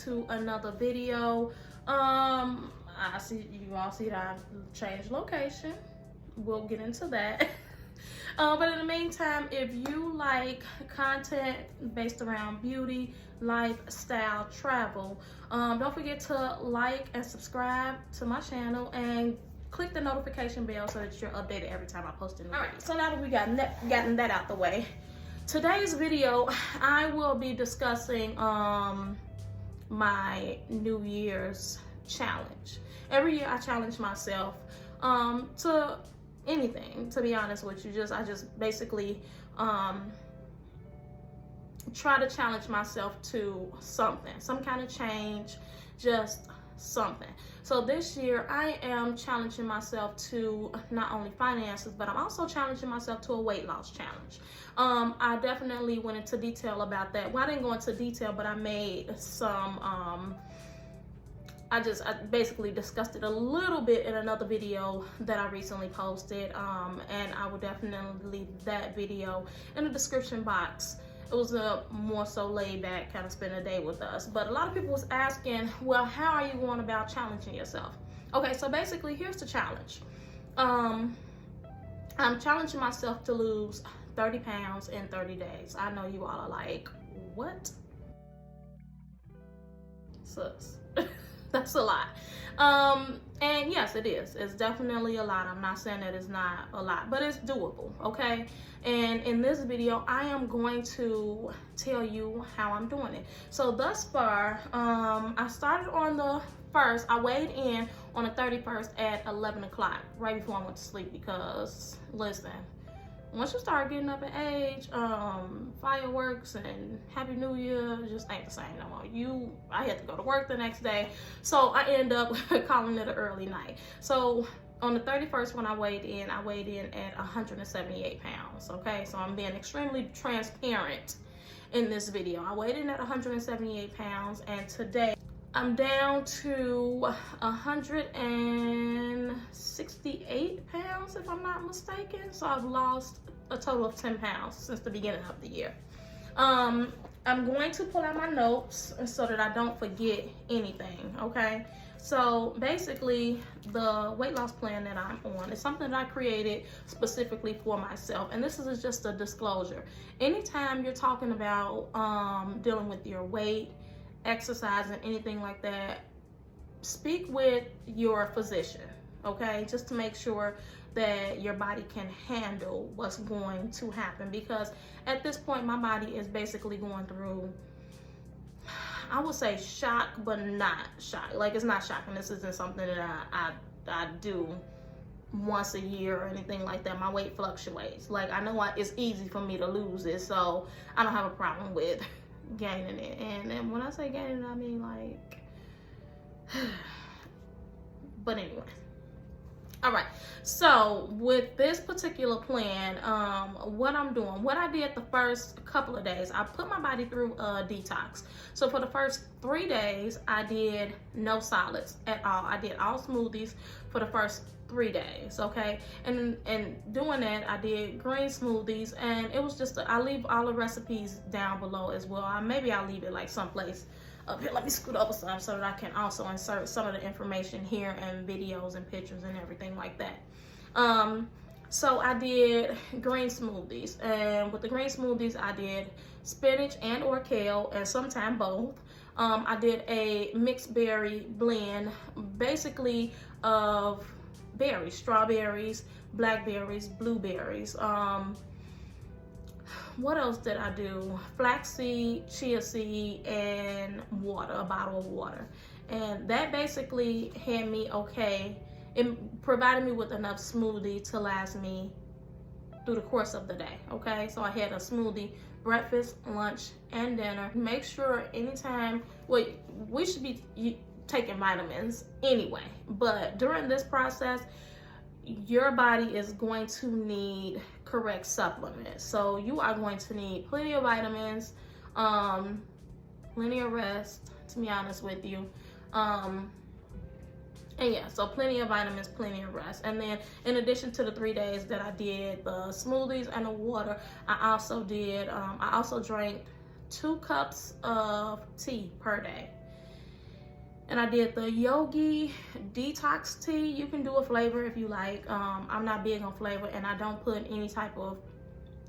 to another video. I see you all see that I've changed location. We'll get into that. But in the meantime, if you like content based around beauty, lifestyle, travel, don't forget to like and subscribe to my channel and click the notification bell so that you're updated every time I post a new video. All right, so now that we gotten that out the way, today's video, I will be discussing my New Year's challenge. Every year I challenge myself to anything, to be honest with you. I just basically try to challenge myself to something, some kind of change, just something. So this year I am challenging myself to not only finances, but I'm also challenging myself to a weight loss challenge. I definitely went into detail about that. Well, I didn't go into detail, but I made some I basically discussed it a little bit in another video that I recently posted, and I will definitely leave that video in the description box. It was a more so laid back kind of spend a day with us. But a lot of people was asking, well, how are you going about challenging yourself? Okay, so basically here's the challenge. I'm challenging myself to lose 30 pounds in 30 days. I know you all are like, what? Sus. That's a lot. And yes, it is. It's definitely a lot. I'm not saying that it's not a lot, but it's doable, okay? And in this video, I am going to tell you how I'm doing it. So thus far, I started on the 1st. I weighed in on the 31st at 11 o'clock, right before I went to sleep, because, listen, once you start getting up in age, fireworks and Happy New Year just ain't the same no more. I had to go to work the next day, so I end up calling it an early night. So on the 31st, when I weighed in at 178 pounds, okay? So I'm being extremely transparent in this video. I weighed in at 178 pounds, and today I'm down to 168 pounds, if I'm not mistaken. So I've lost a total of 10 pounds since the beginning of the year. I'm going to pull out my notes so that I don't forget anything, okay? So basically, the weight loss plan that I'm on is something that I created specifically for myself. And this is just a disclosure. Anytime you're talking about dealing with your weight, exercise, and anything like that, speak with your physician, okay? Just to make sure that your body can handle what's going to happen, because at this point my body is basically going through, I would say, shock, but not shock. Like, it's not shocking. This isn't something that I do once a year or anything like that. My weight fluctuates. Like, I know it's easy for me to lose it, so I don't have a problem with gaining it. And when I say gaining, I mean like but anyway, all right, so with this particular plan, what I'm doing, what I did the first couple of days, I put my body through a detox. So for the first 3 days, I did no solids at all. I did all smoothies for the first 3 days, okay? And doing that, I did green smoothies, and it was just, I'll leave all the recipes down below as well. Maybe I'll leave it like someplace up here. Let me scoot over some so that I can also insert some of the information here and videos and pictures and everything like that. So I did green smoothies, and with the green smoothies, I did spinach and or kale, and sometimes both. I did a mixed berry blend, basically of berries, strawberries, blackberries, blueberries. What else did I do? Flaxseed, chia seed, and water, a bottle of water. And that basically had me okay. It provided me with enough smoothie to last me through the course of the day, okay? So I had a smoothie breakfast, lunch, and dinner. Make sure anytime, well, we should be taking vitamins anyway, but during this process, your body is going to need correct supplements. So you are going to need plenty of vitamins, plenty of rest, to be honest with you. And yeah, so plenty of vitamins, plenty of rest. And then in addition to the 3 days that I did the smoothies and the water, I also drank 2 cups of tea per day. And I did the Yogi Detox tea. You can do a flavor if you like. I'm not big on flavor, and I don't put any type of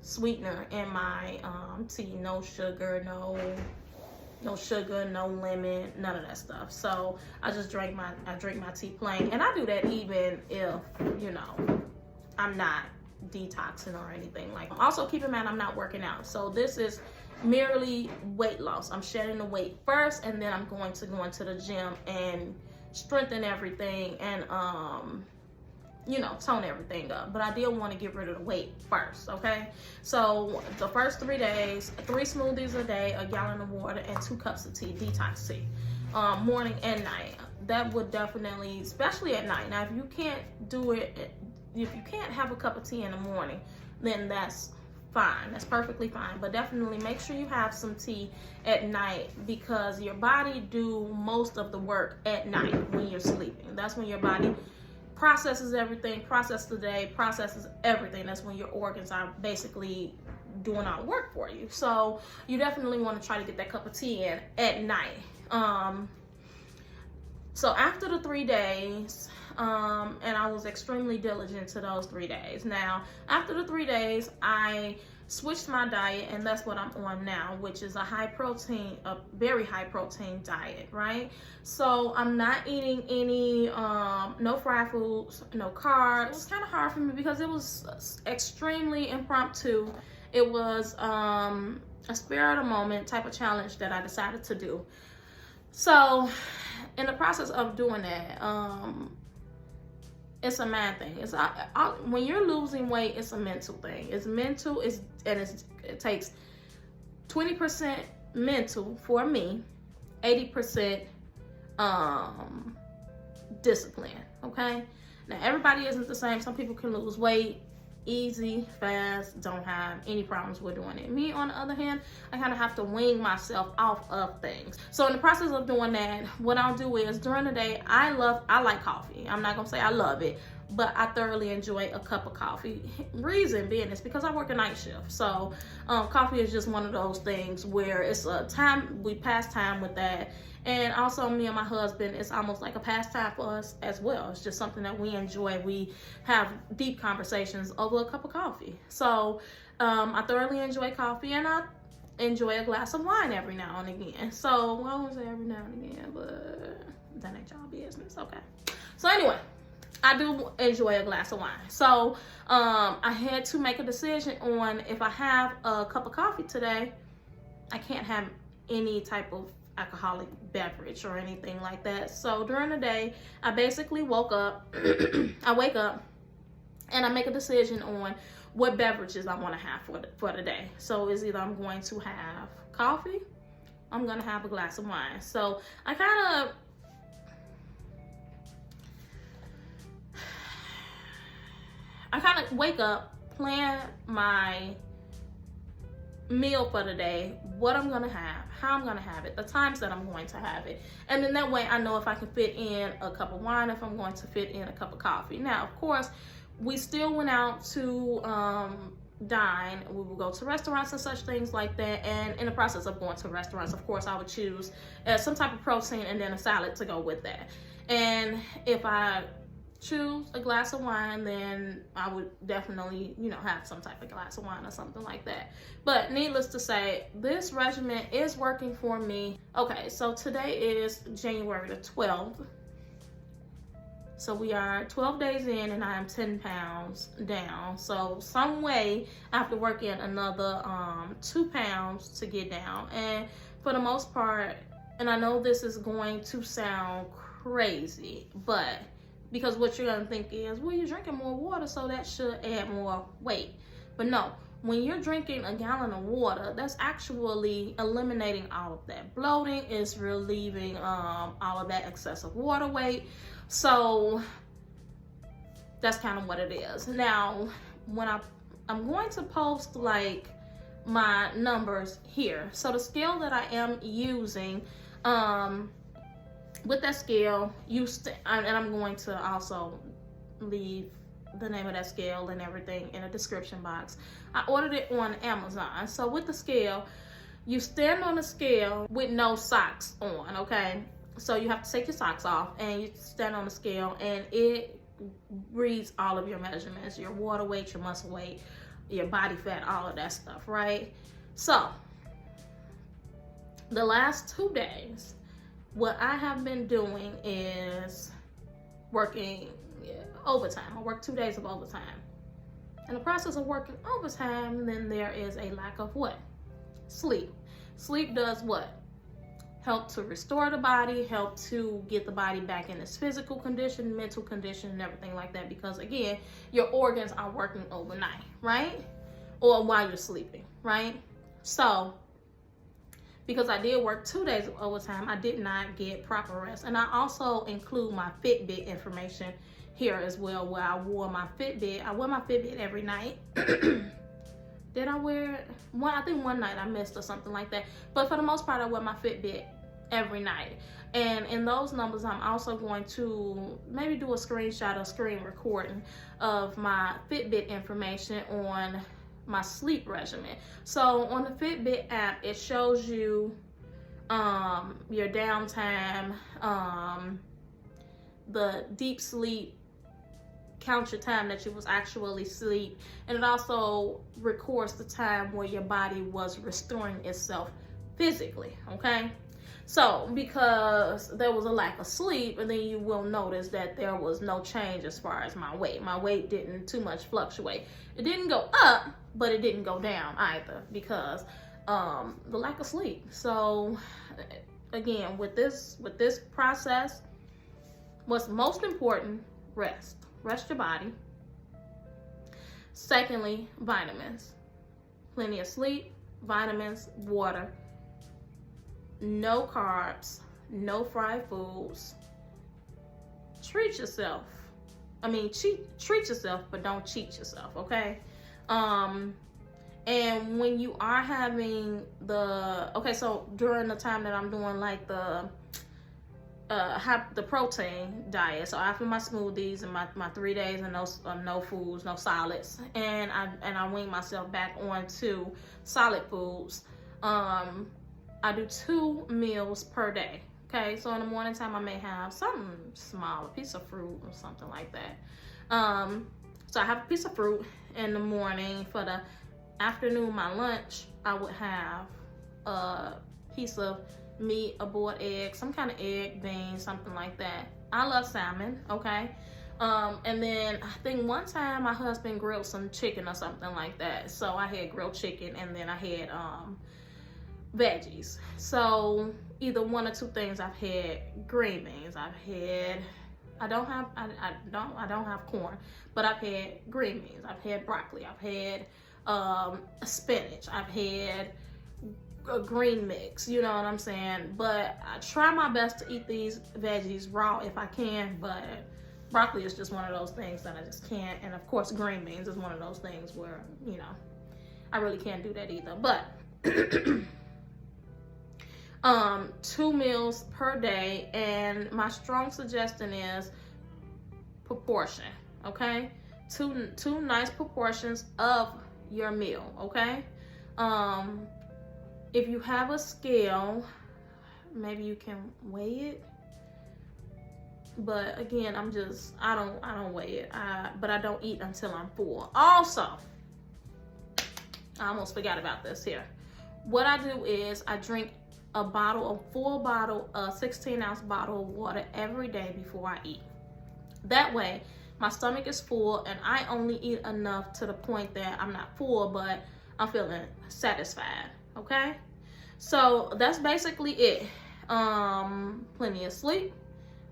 sweetener in my tea. No sugar, no sugar, no lemon, none of that stuff. So I just drink my tea plain, and I do that even if, you know, I'm not detoxing or anything. Like, also keep in mind I'm not working out, so this is merely weight loss. I'm shedding the weight first, and then I'm going to go into the gym and strengthen everything and you know, tone everything up. But I did want to get rid of the weight first. Okay, so the first 3 days, 3 smoothies a day, a gallon of water, and 2 cups of tea, detox tea, morning and night. That would definitely, especially at night. Now if you can't do it, if you can't have a cup of tea in the morning, then that's fine, that's perfectly fine. But definitely make sure you have some tea at night, because your body do most of the work at night when you're sleeping. That's when your body processes everything, processes the day, processes everything. That's when your organs are basically doing all the work for you. So you definitely want to try to get that cup of tea in at night. So after the 3 days, and I was extremely diligent to those 3 days. Now, after the 3 days, I switched my diet, and that's what I'm on now, which is a very high protein diet, right? So I'm not eating any, no fried foods, no carbs. It was kind of hard for me because it was extremely impromptu. It was a spur of the moment type of challenge that I decided to do. So in the process of doing that, it's a mind thing. It's when you're losing weight, it's a mental thing. It's mental. It takes 20% mental for me, 80% discipline. Okay. Now everybody isn't the same. Some people can lose weight easy, fast, don't have any problems with doing it. Me, on the other hand, I kind of have to wean myself off of things. So in the process of doing that, what I'll do is during the day, I like coffee. I'm not gonna say I love it, but I thoroughly enjoy a cup of coffee. Reason being is because I work a night shift. So coffee is just one of those things where it's a time, we pass time with that. And also me and my husband, it's almost like a pastime for us as well. It's just something that we enjoy. We have deep conversations over a cup of coffee. So I thoroughly enjoy coffee, and I enjoy a glass of wine every now and again. So, well, I won't say every now and again, but that ain't y'all business, okay? So anyway, I do enjoy a glass of wine. So I had to make a decision on, if I have a cup of coffee today, I can't have any type of alcoholic beverage or anything like that. So during the day, I basically wake up and I make a decision on what beverages I want to have for the day. So it's either I'm going to have coffee, I'm going to have a glass of wine. So I kind of wake up, plan my meal for the day, what I'm gonna have, how I'm gonna have it, the times that I'm going to have it, and then that way I know if I can fit in a cup of wine, if I'm going to fit in a cup of coffee. Now, of course, we still went out to dine. We will go to restaurants and such things like that, and in the process of going to restaurants, of course, I would choose some type of protein and then a salad to go with that. And if I choose a glass of wine, then I would definitely, you know, have some type of glass of wine or something like that. But needless to say, this regimen is working for me. Okay, so today is January the 12th. So we are 12 days in, and I am 10 pounds down. So some way I have to work in another 2 pounds to get down. And for the most part, and I know this is going to sound crazy, but because what you're gonna think is, well, you're drinking more water, so that should add more weight. But no, when you're drinking a gallon of water, that's actually eliminating all of that bloating. It's relieving all of that excessive water weight. So that's kind of what it is. Now, when I'm going to post like my numbers here. So the scale that I am using, with that scale, and I'm going to also leave the name of that scale and everything in a description box. I ordered it on Amazon. So with the scale, you stand on the scale with no socks on, okay? So you have to take your socks off and you stand on the scale, and it reads all of your measurements, your water weight, your muscle weight, your body fat, all of that stuff, right? So the last 2 days, what I have been doing is working overtime. I work 2 days of overtime. In the process of working overtime, then there is a lack of what? Sleep. Sleep does what? Help to restore the body, help to get the body back in its physical condition, mental condition, and everything like that. Because again, your organs are working overnight, right? Or while you're sleeping, right? So, because I did work 2 days of overtime, I did not get proper rest. And I also include my Fitbit information here as well, where I wore my Fitbit. I wear my Fitbit every night. Did I wear it? I think one night I missed or something like that. But for the most part, I wear my Fitbit every night. And in those numbers, I'm also going to maybe do a screenshot or screen recording of my Fitbit information on my sleep regimen. So on the Fitbit app, it shows you your downtime, the deep sleep, count your time that you was actually asleep, and it also records the time where your body was restoring itself physically, okay? So because there was a lack of sleep, and then you will notice that there was no change as far as my weight. My weight didn't too much fluctuate. It didn't go up, but it didn't go down either, because the lack of sleep. So again, with this process, what's most important, rest. Rest your body. Secondly, vitamins. Plenty of sleep, vitamins, water. No carbs, no fried foods. Treat yourself. Treat yourself, but don't cheat yourself, okay? And when you are having so during the time that I'm doing like the protein diet, so after my smoothies and my 3 days and no foods, no solids, and I wean myself back onto solid foods, I do 2 meals per day. Okay, so in the morning time I may have something small, a piece of fruit or something like that. So I have a piece of fruit in the morning. For the afternoon, my lunch, I would have a piece of meat, a boiled egg, some kind of egg, beans, something like that. I love salmon, okay? And then I think one time my husband grilled some chicken or something like that. So I had grilled chicken, and then I had veggies. So either 1 or 2 things. I've had green beans. I don't have corn, but I've had green beans. I've had broccoli. I've had spinach. I've had a green mix, you know what I'm saying? But I try my best to eat these veggies raw if I can, but broccoli is just one of those things that I just can't. And of course, green beans is one of those things where, you know, I really can't do that either. But 2 meals per day, and my strong suggestion is proportion, okay? Two nice proportions of your meal, okay? If you have a scale, maybe you can weigh it. But again, I don't weigh it. But I don't eat until I'm full. Also, I almost forgot about this here. What I do is I drink a full bottle, a 16-ounce bottle of water every day before I eat. That way, my stomach is full, and I only eat enough to the point that I'm not full, but I'm feeling satisfied, okay? So that's basically it. Plenty of sleep,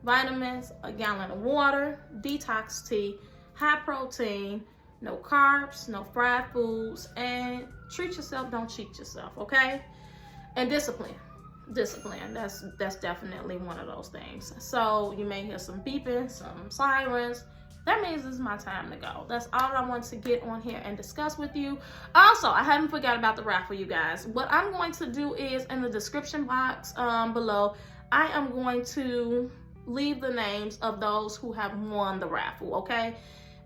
vitamins, a gallon of water, detox tea, high protein, no carbs, no fried foods, and treat yourself, don't cheat yourself, okay? And discipline. That's definitely one of those things. So you may hear some beeping, some sirens. That means it's my time to go. That's all I want to get on here and discuss with you. Also, I haven't forgot about the raffle, you guys. What I'm going to do is in the description box below, I am going to leave the names of those who have won the raffle, okay?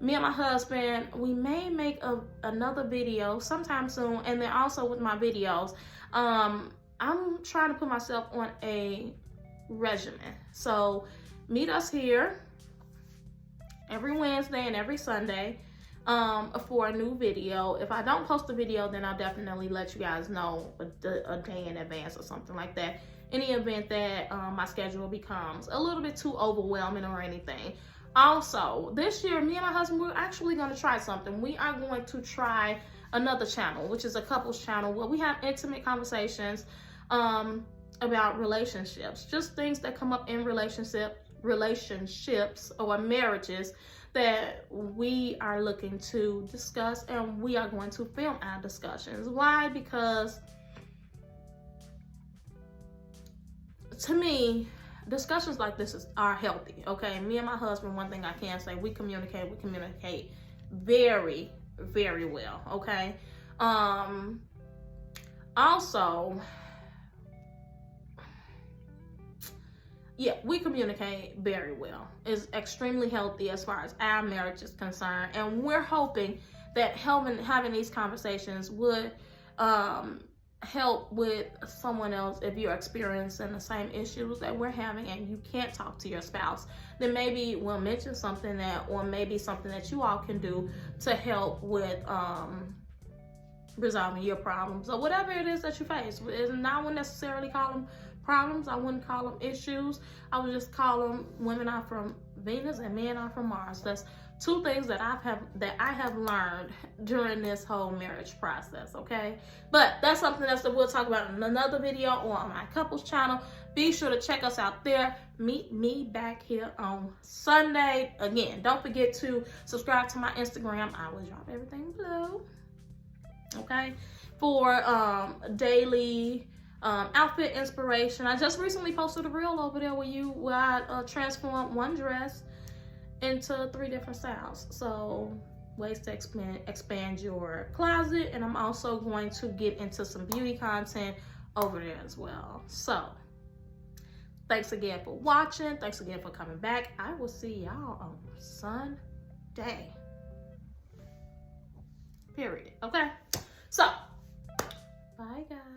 Me and my husband, we may make another video sometime soon, and then also with my videos, I'm trying to put myself on a regimen. So meet us here every Wednesday and every Sunday for a new video. If I don't post a video, then I'll definitely let you guys know a day in advance or something like that. Any event that my schedule becomes a little bit too overwhelming or anything. Also, this year, me and my husband, we're actually going to try something. We are going to try another channel, which is a couples channel, where we have intimate conversations about relationships, just things that come up in relationships or marriages that we are looking to discuss, and we are going to film our discussions. Why? Because to me, discussions like this are healthy, okay? Me and my husband, one thing I can say, we communicate very, very well, okay? Also, yeah, we communicate very well. It's extremely healthy as far as our marriage is concerned, and we're hoping that having these conversations would help with someone else. If you're experiencing the same issues that we're having and you can't talk to your spouse, then maybe we'll mention something that, or maybe something that you all can do to help with resolving your problems or whatever it is that you face. And I wouldn't necessarily call them problems. I wouldn't call them issues. I would just call them women are from Venus and men are from Mars. That's two things that I have learned during this whole marriage process, okay? But that's something else that we'll talk about in another video or on my couples channel. Be sure to check us out there. Meet me back here on Sunday. Again, don't forget to subscribe to my Instagram. I will drop everything below, okay? For daily outfit inspiration. I just recently posted a reel over there where I transformed one dress into 3 different styles. So ways to expand your closet, and I'm also going to get into some beauty content over there as well. So thanks again for watching. Thanks again for coming back. I will see y'all on Sunday. Period. Okay. So bye guys.